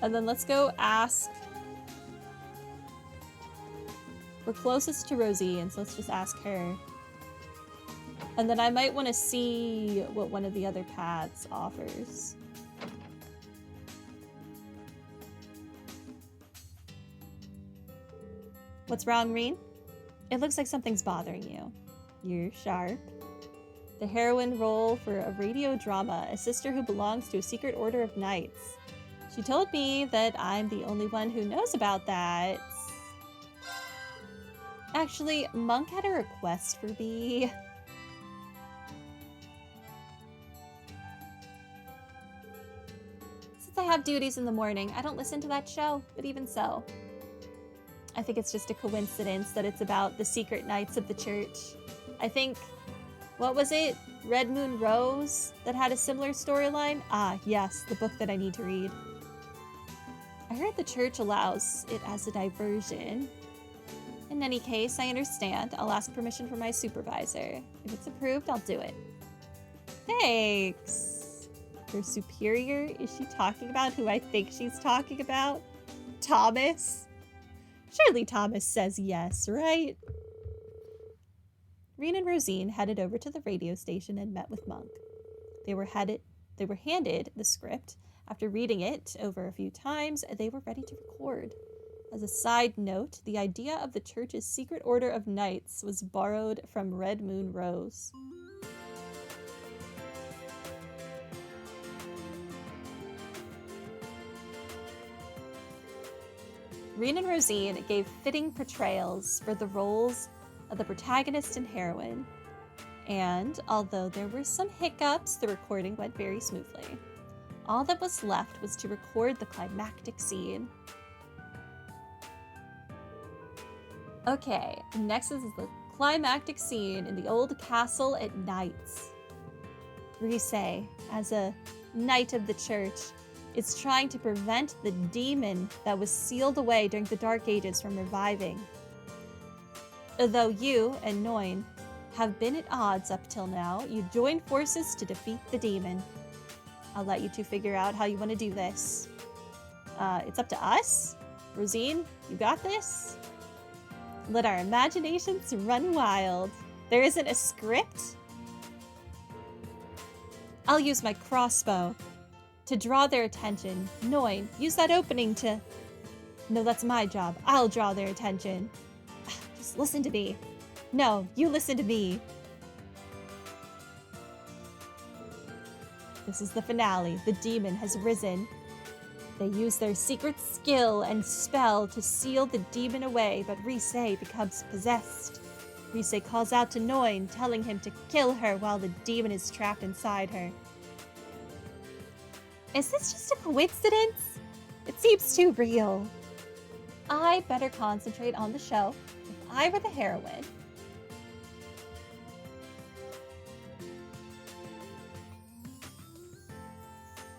And then let's go ask. We're closest to Rosine, so let's just ask her. And then I might want to see what one of the other paths offers. What's wrong, Reen? It looks like something's bothering you. You're sharp. The heroine role for a radio drama, a sister who belongs to a secret order of knights. She told me that I'm the only one who knows about that. Actually, Monk had a request for me. Since I have duties in the morning, I don't listen to that show, but even so. I think it's just a coincidence that it's about the secret knights of the church. I think, what was it? Red Moon Rose that had a similar storyline? Ah, yes, the book that I need to read. I heard the church allows it as a diversion. In any case, I understand. I'll ask permission from my supervisor. If it's approved, I'll do it. Thanks. Her superior? Is she talking about who I think she's talking about? Thomas? Surely Thomas says yes, right? Reen and Rosine headed over to the radio station and met with Monk. They were handed the script. After reading it over a few times, they were ready to record. As a side note, the idea of the church's secret order of knights was borrowed from Red Moon Rose. Reen and Rosine gave fitting portrayals for the roles of the protagonist and heroine. And although there were some hiccups, the recording went very smoothly. All that was left was to record the climactic scene. Okay, next is the climactic scene in the old castle at nights. Rise, as a knight of the church, is trying to prevent the demon that was sealed away during the Dark Ages from reviving. Although you and Noin have been at odds up till now, you join forces to defeat the demon. I'll let you two figure out how you want to do this. It's up to us? Rosine, you got this? Let our imaginations run wild. There isn't a script? I'll use my crossbow to draw their attention. Noin, use that opening to... No, that's my job. I'll draw their attention. Just listen to me. No, you listen to me. This is the finale. The demon has risen. They use their secret skill and spell to seal the demon away, but Rise becomes possessed. Rise calls out to Noin, telling him to kill her while the demon is trapped inside her. Is this just a coincidence? It seems too real. I better concentrate on the show. If I were the heroine...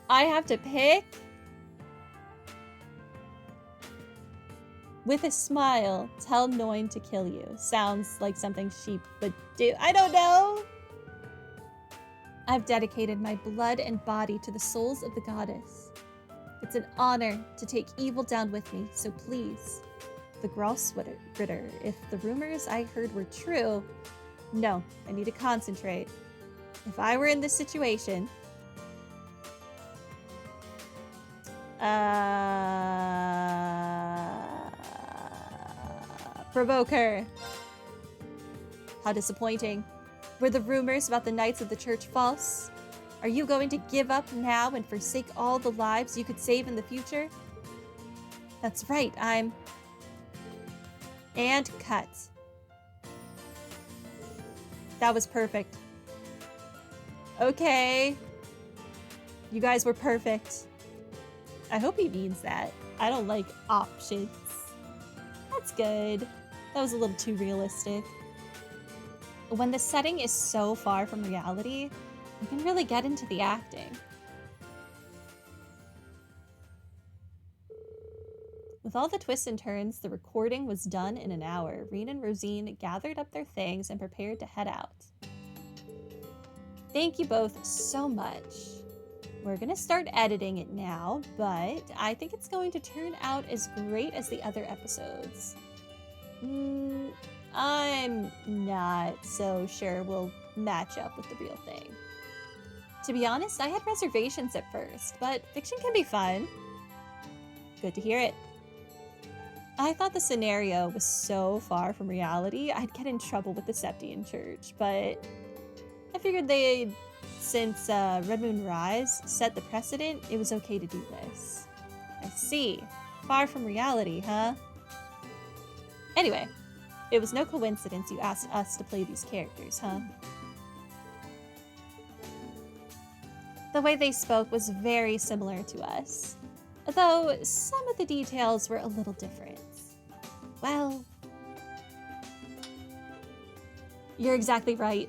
I have to pick? With a smile, tell Noin to kill you. Sounds like something sheep would do. I don't know. I've dedicated my blood and body to the souls of the goddess. It's an honor to take evil down with me, so please. The Grossritter, if the rumors I heard were true... No, I need to concentrate. If I were in this situation... Provoke her. How disappointing. Were the rumors about the Knights of the Church false? Are you going to give up now and forsake all the lives you could save in the future? That's right, I'm... And cut. That was perfect. Okay. You guys were perfect. I hope he means that. I don't like options. That's good. That was a little too realistic. When the setting is so far from reality, you can really get into the acting. With all the twists and turns, the recording was done in an hour. Reen and Rosine gathered up their things and prepared to head out. Thank you both so much. We're gonna start editing it now, but I think it's going to turn out as great as the other episodes. I'm not so sure we'll match up with the real thing. To be honest, I had reservations at first, but fiction can be fun. Good to hear it. I thought the scenario was so far from reality, I'd get in trouble with the Septian Church, but I figured since Red Moon Rise set the precedent, it was okay to do this. I see. Far from reality, huh? Anyway, it was no coincidence you asked us to play these characters, huh? The way they spoke was very similar to us, though some of the details were a little different. Well, you're exactly right.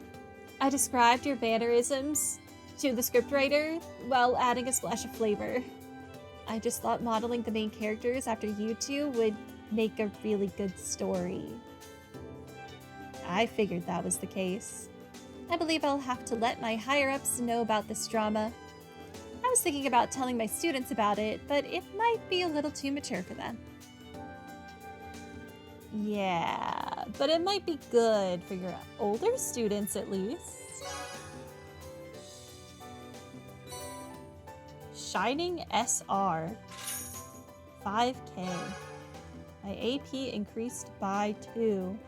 I described your mannerisms to the scriptwriter while adding a splash of flavor. I just thought modeling the main characters after you two would make a really good story. I figured that was the case. I believe I'll have to let my higher-ups know about this drama. I was thinking about telling my students about it, but it might be a little too mature for them. Yeah, but it might be good for your older students at least. Shining SR. 5K. My AP increased by 2.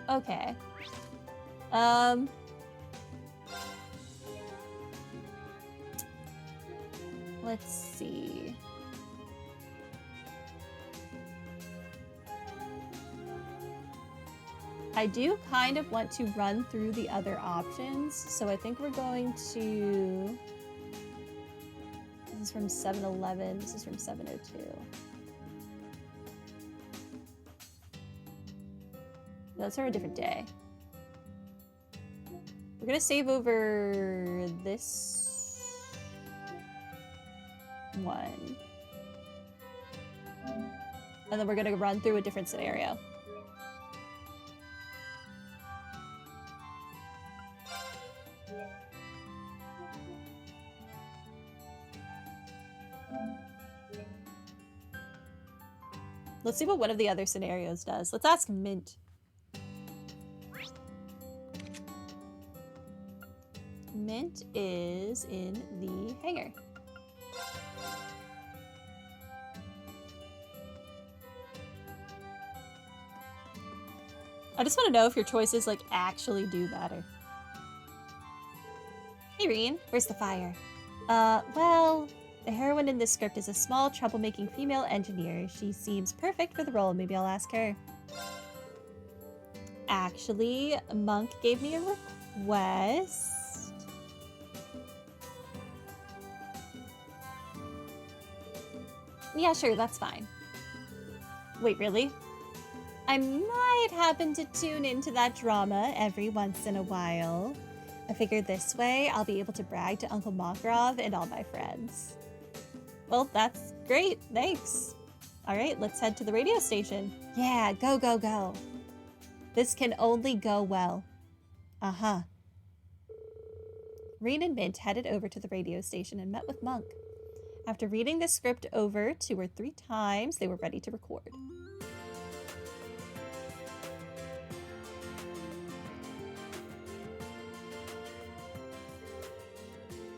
Okay. Let's see. I do kind of want to run through the other options, so I think we're going to... This is from 7-Eleven, this is from 702. Those are a different day. We're gonna save over this one. And then we're gonna run through a different scenario. Let's see what one of the other scenarios does. Let's ask Mint. Mint is in the hangar. I just want to know if your choices like actually do matter. Hey Reen, where's the fire? Well, the heroine in this script is a small, troublemaking female engineer. She seems perfect for the role. Maybe I'll ask her. Actually, Monk gave me a request. Yeah, sure, that's fine. Wait, really? I might happen to tune into that drama every once in a while. I figured this way I'll be able to brag to Uncle Makarov and all my friends. Well, that's great, thanks. All right, let's head to the radio station. Yeah, go, go, go. This can only go well. Uh-huh. Reen and Mint headed over to the radio station and met with Monk. After reading the script over 2 or 3 times, they were ready to record.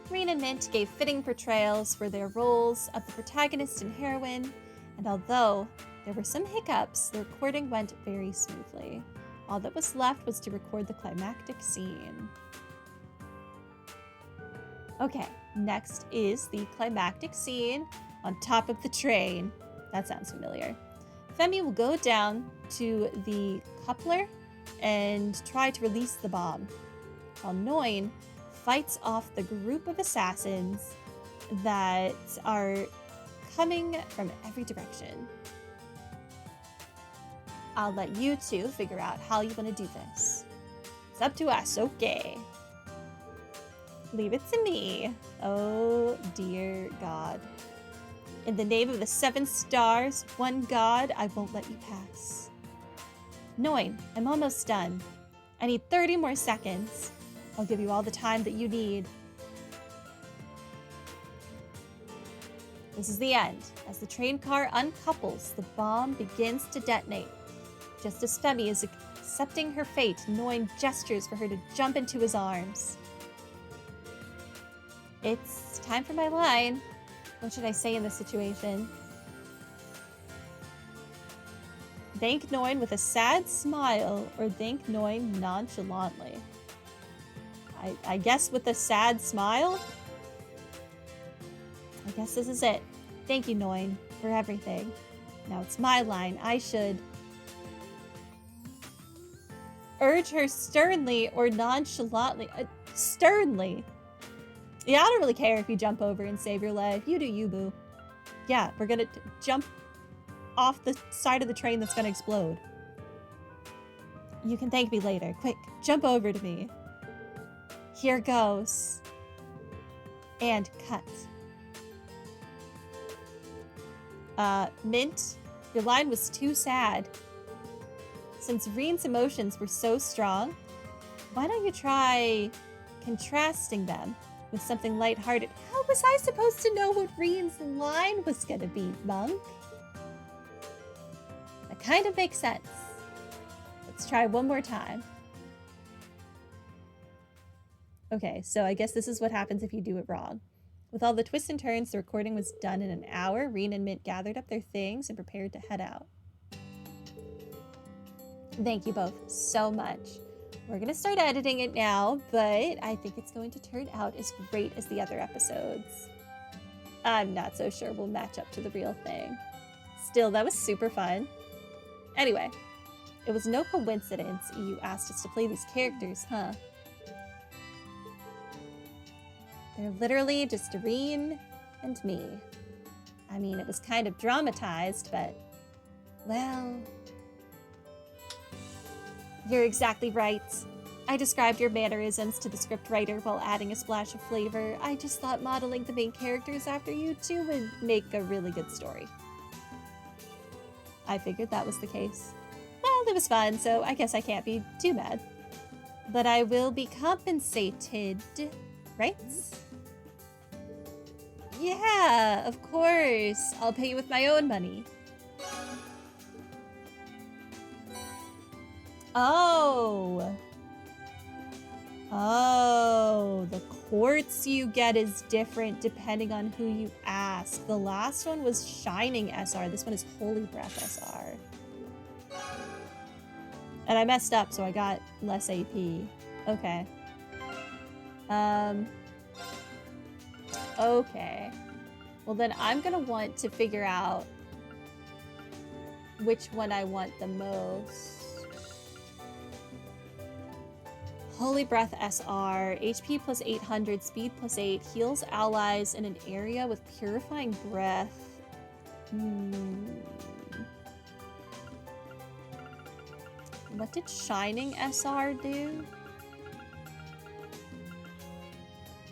Reen and Mint gave fitting portrayals for their roles of the protagonist and heroine, and although there were some hiccups, the recording went very smoothly. All that was left was to record the climactic scene. Okay, next is the climactic scene on top of the train. That sounds familiar. Femi will go down to the coupler and try to release the bomb, while Noin fights off the group of assassins that are coming from every direction. I'll let you two figure out how you want to do this. It's up to us, okay? Leave it to me. Oh, dear God. In the name of the 7 stars, one God, I won't let you pass. Noin, I'm almost done. I need 30 more seconds. I'll give you all the time that you need. This is the end. As the train car uncouples, the bomb begins to detonate. Just as Femi is accepting her fate, Noin gestures for her to jump into his arms. It's time for my line. What should I say in this situation? Thank Noin with a sad smile, or thank Noin nonchalantly? I guess with a sad smile? I guess this is it. Thank you, Noin, for everything. Now it's my line. I should urge her sternly or nonchalantly. Sternly. Yeah, I don't really care if you jump over and save your life. You do you, boo. Yeah, we're gonna jump off the side of the train that's gonna explode. You can thank me later. Quick, jump over to me. Here goes. And cut. Mint, your line was too sad. Since Reen's emotions were so strong, why don't you try contrasting them with something lighthearted? How was I supposed to know what Reen's line was gonna be, Monk? That kind of makes sense. Let's try one more time. Okay, so I guess this is what happens if you do it wrong. With all the twists and turns, the recording was done in an hour. Reen and Mint gathered up their things and prepared to head out. Thank you both so much. We're going to start editing it now, but I think it's going to turn out as great as the other episodes. I'm not so sure we'll match up to the real thing. Still, that was super fun. Anyway, it was no coincidence you asked us to play these characters, huh? They're literally just Reen and me. I mean, it was kind of dramatized, but, well... You're exactly right. I described your mannerisms to the scriptwriter while adding a splash of flavor. I just thought modeling the main characters after you two would make a really good story. I figured that was the case. Well, it was fun, so I guess I can't be too mad. But I will be compensated, right? Yeah, of course. I'll pay you with my own money. Oh. Oh, the quartz you get is different depending on who you ask. The last one was Shining SR. This one is Holy Breath SR. And I messed up, so I got less AP. Okay. Okay. Well, then I'm gonna want to figure out which one I want the most. Holy Breath SR, HP plus 800, speed plus 8, heals allies in an area with purifying breath. What did Shining SR do?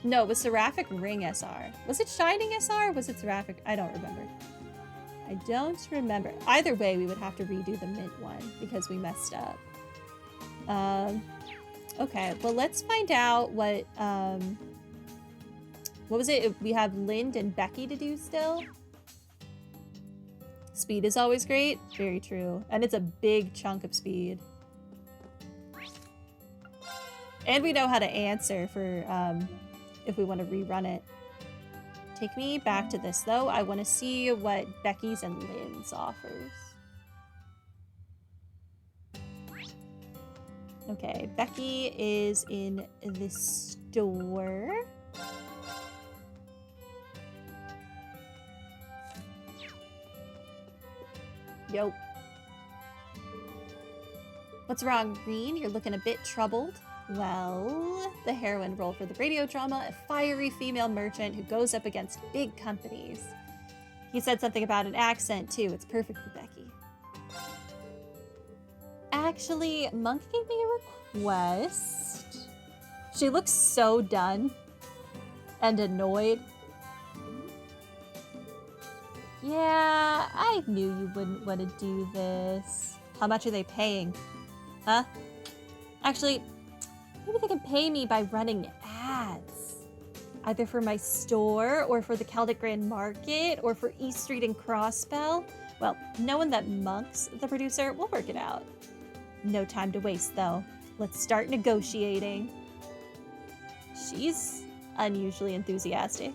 No, it was Seraphic Ring SR. Was it Shining SR or was it Seraphic? I don't remember. I don't remember. Either way, we would have to redo the Mint one because we messed up. Okay, well, let's find out what was it? We have Lind and Becky to do still. Speed is always great. Very true. And it's a big chunk of speed. And we know how to answer for if we want to rerun it. Take me back to this, though. I want to see what Becky's and Lynn's offers. Okay, Becky is in the store. Yo. What's wrong, Green? You're looking a bit troubled. Well, the heroine role for the radio drama, a fiery female merchant who goes up against big companies. He said something about an accent, too. It's perfect for Becky. Actually, Monk gave me a request. She looks so done and annoyed. Yeah, I knew you wouldn't want to do this. How much are they paying? Huh? Actually, maybe they can pay me by running ads. either for my store or for the Celtic Grand Market or for East Street and Crossbell. Well, knowing that Monk's the producer, we'll work it out. No time to waste, though. Let's start negotiating. She's unusually enthusiastic.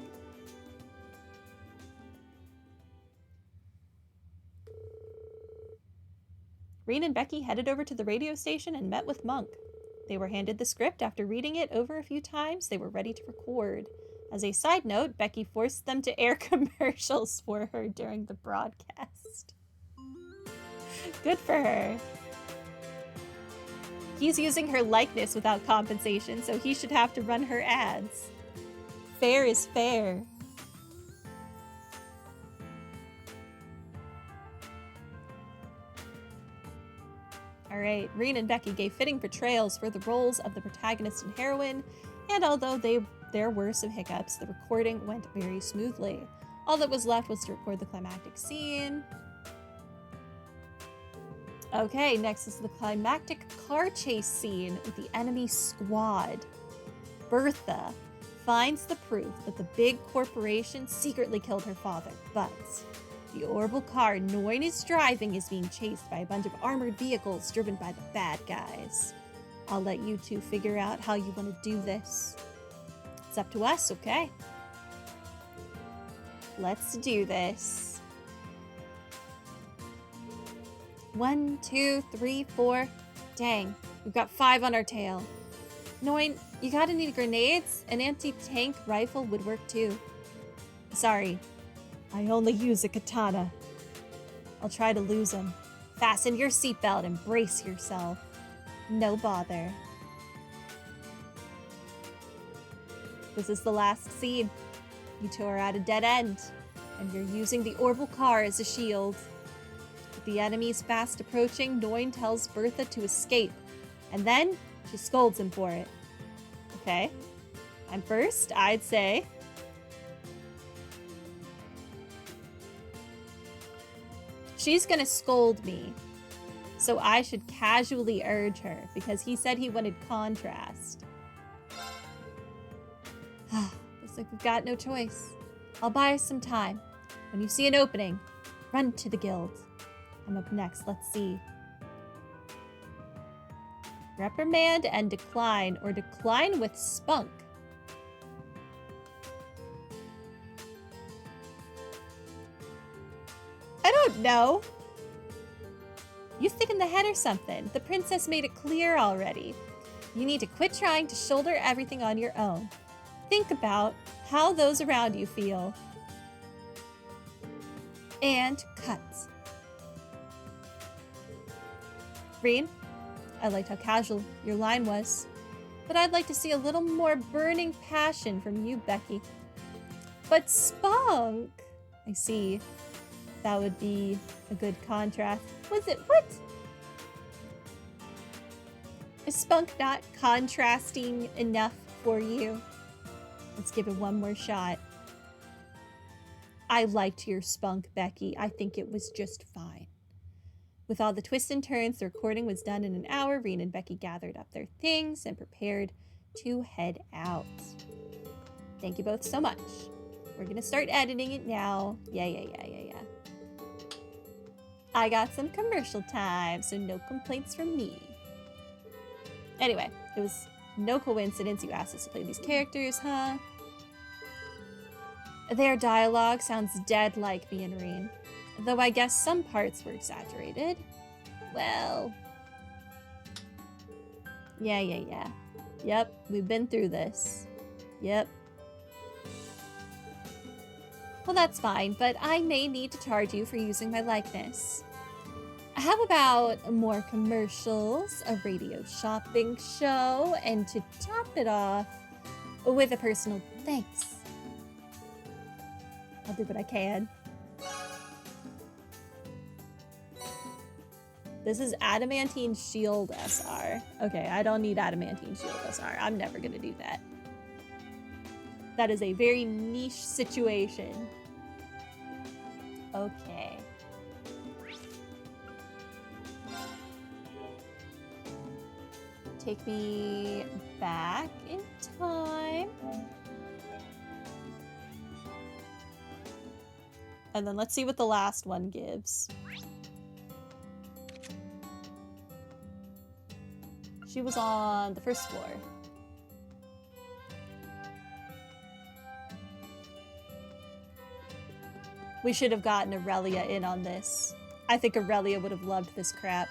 Reen and Becky headed over to the radio station and met with Monk. They were handed the script. After reading it over a few times, they were ready to record. As a side note, Becky forced them to air commercials for her during the broadcast. Good for her. He's using her likeness without compensation, so he should have to run her ads. Fair is fair. Alright, Reen and Becky gave fitting portrayals for the roles of the protagonist and heroine, and although there were some hiccups, the recording went very smoothly. All that was left was to record the climactic scene. Okay, next is the climactic car chase scene with the enemy squad. Bertha finds the proof that the big corporation secretly killed her father, but the orbital car Noin is driving is being chased by a bunch of armored vehicles driven by the bad guys. I'll let you two figure out how you want to do this. It's up to us, okay? Let's do this. 1, 2, 3, 4. Dang, we've got 5 on our tail. Noin, you got any grenades? An anti-tank rifle would work too. Sorry, I only use a katana. I'll try to lose him. Fasten your seatbelt and brace yourself. No bother. This is the last scene. You two are at a dead end, and you're using the orbital car as a shield. With the enemies fast approaching, Noin tells Bertha to escape, and then she scolds him for it. Okay. And first, I'd say she's gonna scold me, so I should casually urge her because he said he wanted contrast. Looks like we've got no choice. I'll buy us some time. When you see an opening, run to the guild. I'm up next. Let's see. Reprimand and decline, or decline with spunk. I don't know. You thick in the head or something. The princess made it clear already. You need to quit trying to shoulder everything on your own. Think about how those around you feel. And cut. Reen, I liked how casual your line was, but I'd like to see a little more burning passion from you, Becky. But spunk! I see. That would be a good contrast. Was it? What? Is spunk not contrasting enough for you? Let's give it one more shot. I liked your spunk, Becky. I think it was just fine. With all the twists and turns, the recording was done in an hour. Reen and Becky gathered up their things and prepared to head out. Thank you both so much. We're going to start editing it now. Yeah. I got some commercial time, so no complaints from me. Anyway, it was no coincidence you asked us to play these characters, huh? Their dialogue sounds dead like me and Reen, though I guess some parts were exaggerated. Well, yeah. Yep, we've been through this. Yep. Well, that's fine, but I may need to charge you for using my likeness. How about more commercials, a radio shopping show, and to top it off with a personal thanks? I'll do what I can. This is Adamantine Shield SR. Okay, I don't need Adamantine Shield SR. I'm never gonna do that. That is a very niche situation. Okay. Take me back in time. And then let's see what the last one gives. She was on the first floor. We should have gotten Aurelia in on this. I think Aurelia would have loved this crap.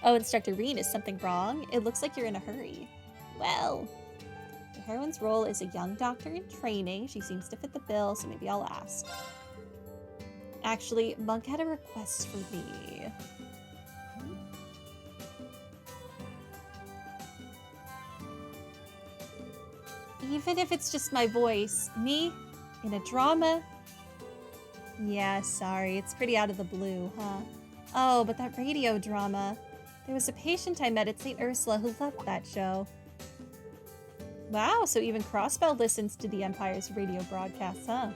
Oh, Instructor Reen, is something wrong? It looks like you're in a hurry. Well, the heroine's role is a young doctor in training. She seems to fit the bill, so maybe I'll ask. Actually, Monk had a request for me. Even if it's just my voice, me in a drama? Yeah, sorry, it's pretty out of the blue, huh? Oh, but that radio drama. There was a patient I met at St. Ursula who loved that show. Wow, so even Crossbell listens to the Empire's radio broadcasts, huh?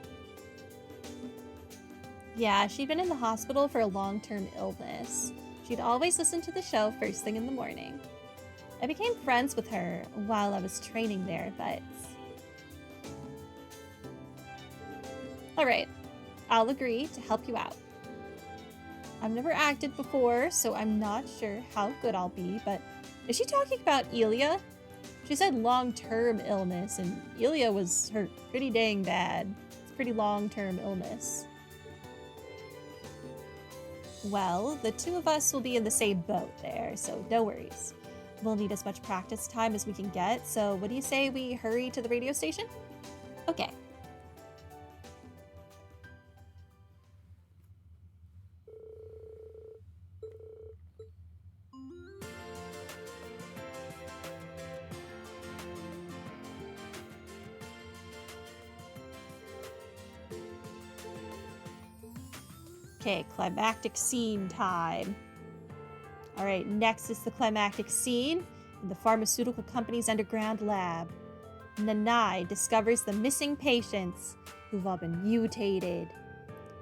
Yeah, she'd been in the hospital for a long-term illness. She'd always listen to the show first thing in the morning. I became friends with her while I was training there, but... Alright, I'll agree to help you out. I've never acted before, so I'm not sure how good I'll be, but is she talking about Elia? She said long-term illness, and Elia was hurt pretty dang bad. It's pretty long-term illness. Well, the two of us will be in the same boat there, so no worries. We'll need as much practice time as we can get, so what do you say we hurry to the radio station? Okay. Okay, climactic scene time. Alright, next is the climactic scene in the pharmaceutical company's underground lab. Nanai discovers the missing patients who've all been mutated.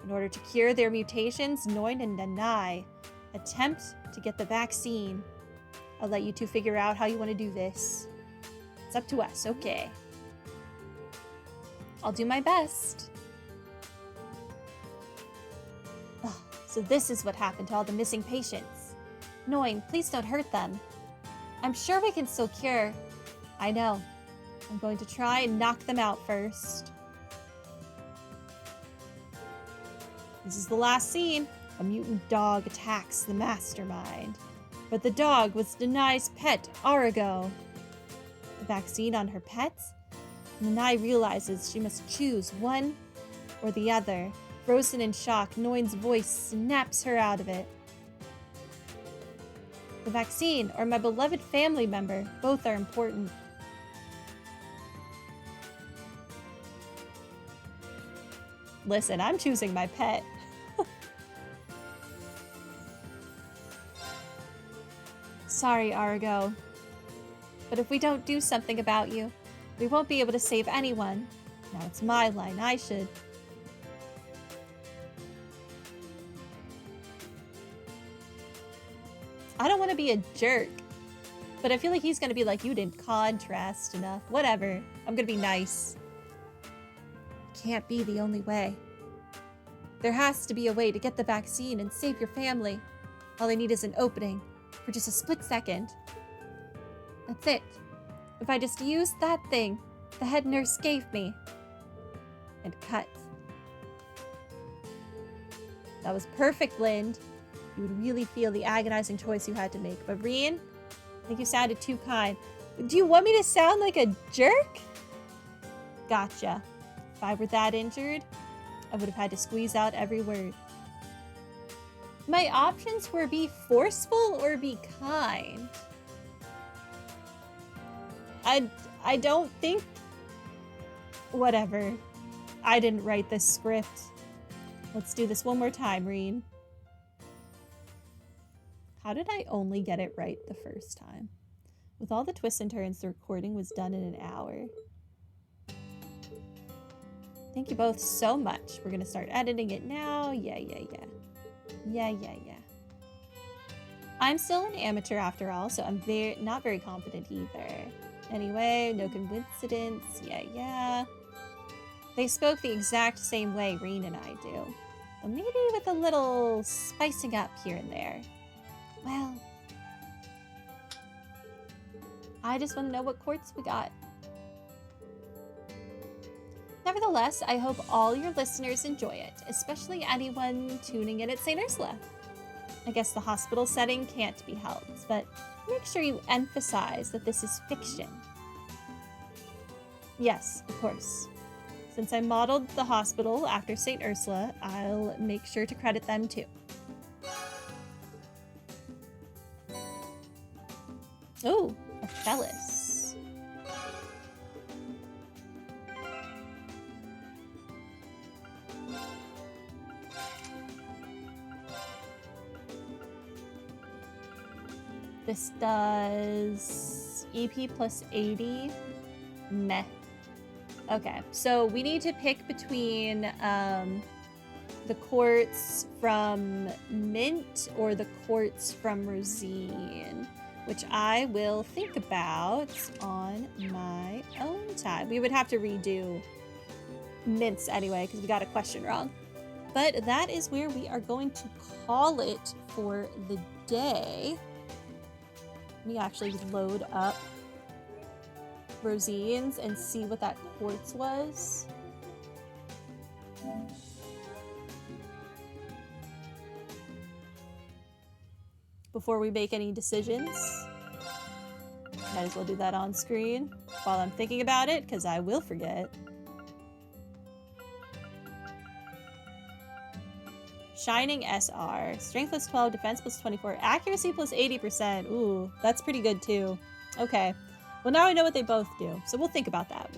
In order to cure their mutations, Noin and Nanai attempt to get the vaccine. I'll let you two figure out how you want to do this. It's up to us, okay. I'll do my best. So this is what happened to all the missing patients. Noin, please don't hurt them. I'm sure we can still cure. I know. I'm going to try and knock them out first. This is the last scene. A mutant dog attacks the mastermind. But the dog was Nanai's pet, Arago. The vaccine on her pets? Nanai realizes she must choose one or the other. Frozen in shock, Noin's voice snaps her out of it. The vaccine, or my beloved family member, both are important. Listen, I'm choosing my pet. Sorry, Arago. But if we don't do something about you, we won't be able to save anyone. Now it's my line, I should. I don't want to be a jerk, but I feel like he's going to be like, you didn't contrast enough. Whatever. I'm going to be nice. Can't be the only way. There has to be a way to get the vaccine and save your family. All I need is an opening for just a split second. That's it. If I just use that thing the head nurse gave me. And cut. That was perfect, Lind. You would really feel the agonizing choice you had to make. But Reen, I think you sounded too kind. Do you want me to sound like a jerk? Gotcha. If I were that injured, I would have had to squeeze out every word. My options were be forceful or be kind. I don't think... Whatever. I didn't write this script. Let's do this one more time, Reen. How did I only get it right the first time? With all the twists and turns, the recording was done in an hour. Thank you both so much. We're gonna start editing it now. Yeah. I'm still an amateur after all, so I'm not very confident either. Anyway, no coincidence. Yeah. They spoke the exact same way Reen and I do. But maybe with a little spicing up here and there. Well, I just want to know what quartz we got. Nevertheless, I hope all your listeners enjoy it, especially anyone tuning in at St. Ursula. I guess the hospital setting can't be helped, but make sure you emphasize that this is fiction. Yes, of course. Since I modeled the hospital after St. Ursula, I'll make sure to credit them too. Oh, a phallus. This does EP plus 80. Meh. Okay, so we need to pick between the quartz from Mint or the quartz from Rosine, which I will think about on my own time. We would have to redo Mints anyway because we got a question wrong. But that is where we are going to call it for the day. Let me actually load up Rosine's and see what that quartz was. Before we make any decisions. Might as well do that on screen while I'm thinking about it, because I will forget. Shining SR. Strength plus 12, defense plus 24, accuracy plus 80%. Ooh, that's pretty good too. Okay. Well, now I know what they both do, so we'll think about that.